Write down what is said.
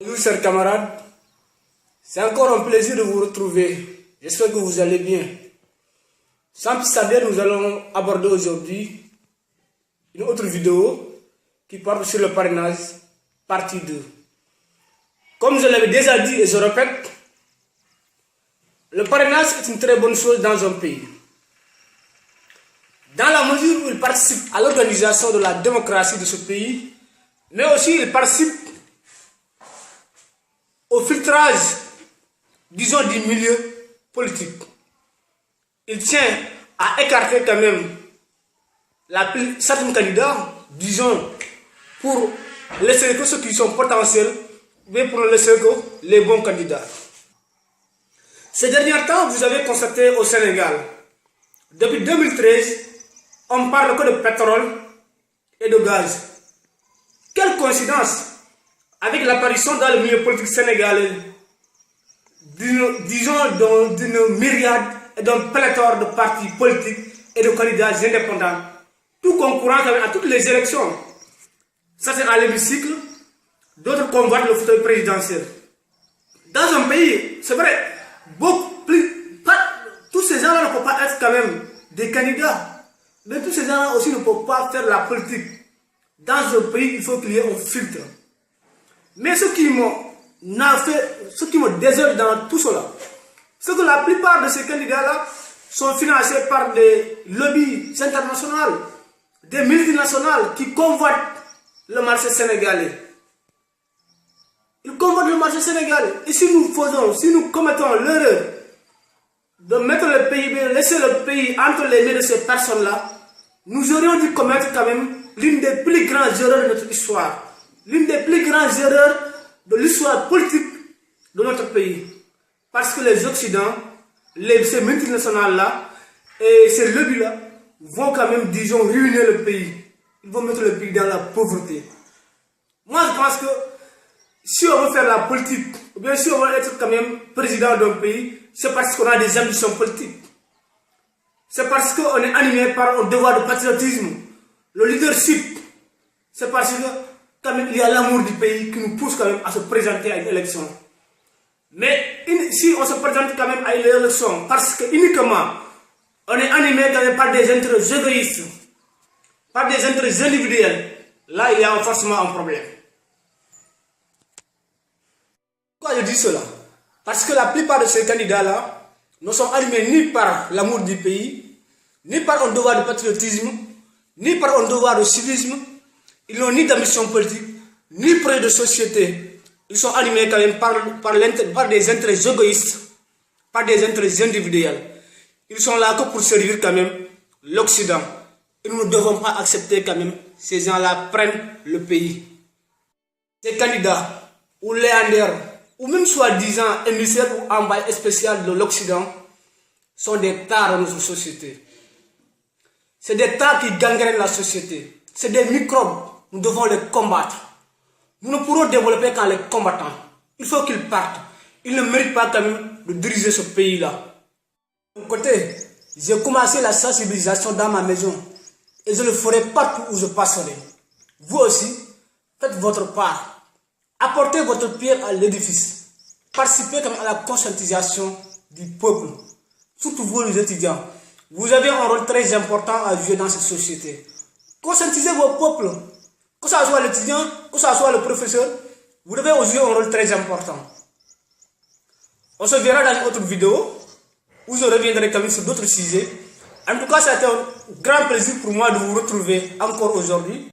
Bonjour chers camarades, c'est encore un plaisir de vous retrouver. J'espère que vous allez bien. Sans plus tarder, nous allons aborder aujourd'hui une autre vidéo qui porte sur le parrainage, partie 2. Comme je l'avais déjà dit et je répète, le parrainage est une très bonne chose dans un pays. Dans la mesure où il participe à l'organisation de la démocratie de ce pays, mais aussi il participe au filtrage, disons, du milieu politique. Il tient à écarter quand même certains candidats, disons, pour laisser que ceux qui sont potentiels, mais pour ne laisser que les bons candidats. Ces derniers temps, vous avez constaté au Sénégal, depuis 2013, on parle que de pétrole et de gaz. Quelle coïncidence! Avec l'apparition dans le milieu politique sénégalais, disons, d'une myriade et d'un pléthore de partis politiques et de candidats indépendants, tout concourant à toutes les élections. Ça c'est à l'hémicycle, d'autres convoitent le fauteuil présidentiel. Dans un pays, c'est vrai, tous ces gens-là ne peuvent pas être quand même des candidats, mais tous ces gens-là aussi ne peuvent pas faire la politique. Dans un pays, il faut qu'il y ait un filtre. Mais ce qui me désole dans tout cela, c'est que la plupart de ces candidats-là sont financés par des lobbies internationaux, des multinationales qui convoitent le marché sénégalais. Ils convoitent le marché sénégalais. Et si nous commettons l'erreur de mettre le PIB, de laisser le pays entre les mains de ces personnes-là, nous aurions dû commettre quand même l'une des plus grandes erreurs de notre histoire. L'une des plus grandes erreurs de l'histoire politique de notre pays. Parce que les Occidents, ces multinationales-là et ces lobbies-là vont quand même, disons, ruiner le pays. Ils vont mettre le pays dans la pauvreté. Moi, je pense que si on veut faire la politique, ou bien si on veut être quand même président d'un pays, c'est parce qu'on a des ambitions politiques. C'est parce qu'on est animé par un devoir de patriotisme. Le leadership, c'est parce que quand même, il y a l'amour du pays qui nous pousse quand même à se présenter à une élection. Mais si on se présente quand même à une élection parce que uniquement on est animé quand même par des intérêts égoïstes, par des intérêts individuels, là il y a forcément un problème. Pourquoi je dis cela? Parce que la plupart de ces candidats-là ne sont animés ni par l'amour du pays, ni par un devoir de patriotisme, ni par un devoir de civisme. Ils n'ont ni d'ambition politique, ni projet de société. Ils sont animés quand même par des intérêts égoïstes, par des intérêts individuels. Ils sont là que pour servir quand même l'Occident. Et nous ne devons pas accepter quand même ces gens-là prennent le pays. Ces candidats, ou léandères, ou même soi-disant émissaires ou envoyés spéciaux de l'Occident, sont des tares dans notre société. C'est des tares qui gangrènent la société. C'est des microbes. Nous devons les combattre. Nous ne pourrons développer qu'en les combattant. Il faut qu'ils partent. Ils ne méritent pas quand même de diriger ce pays-là. De mon côté, j'ai commencé la sensibilisation dans ma maison. Et je le ferai partout où je passerai. Vous aussi, faites votre part. Apportez votre pierre à l'édifice. Participez quand même à la conscientisation du peuple. Surtout vous les étudiants. Vous avez un rôle très important à jouer dans cette société. Conscientisez vos peuples. Que ce soit l'étudiant, que ce soit le professeur, vous devez jouer un rôle très important. On se verra dans une autre vidéo où je reviendrai quand même sur d'autres sujets. En tout cas, c'était un grand plaisir pour moi de vous retrouver encore aujourd'hui.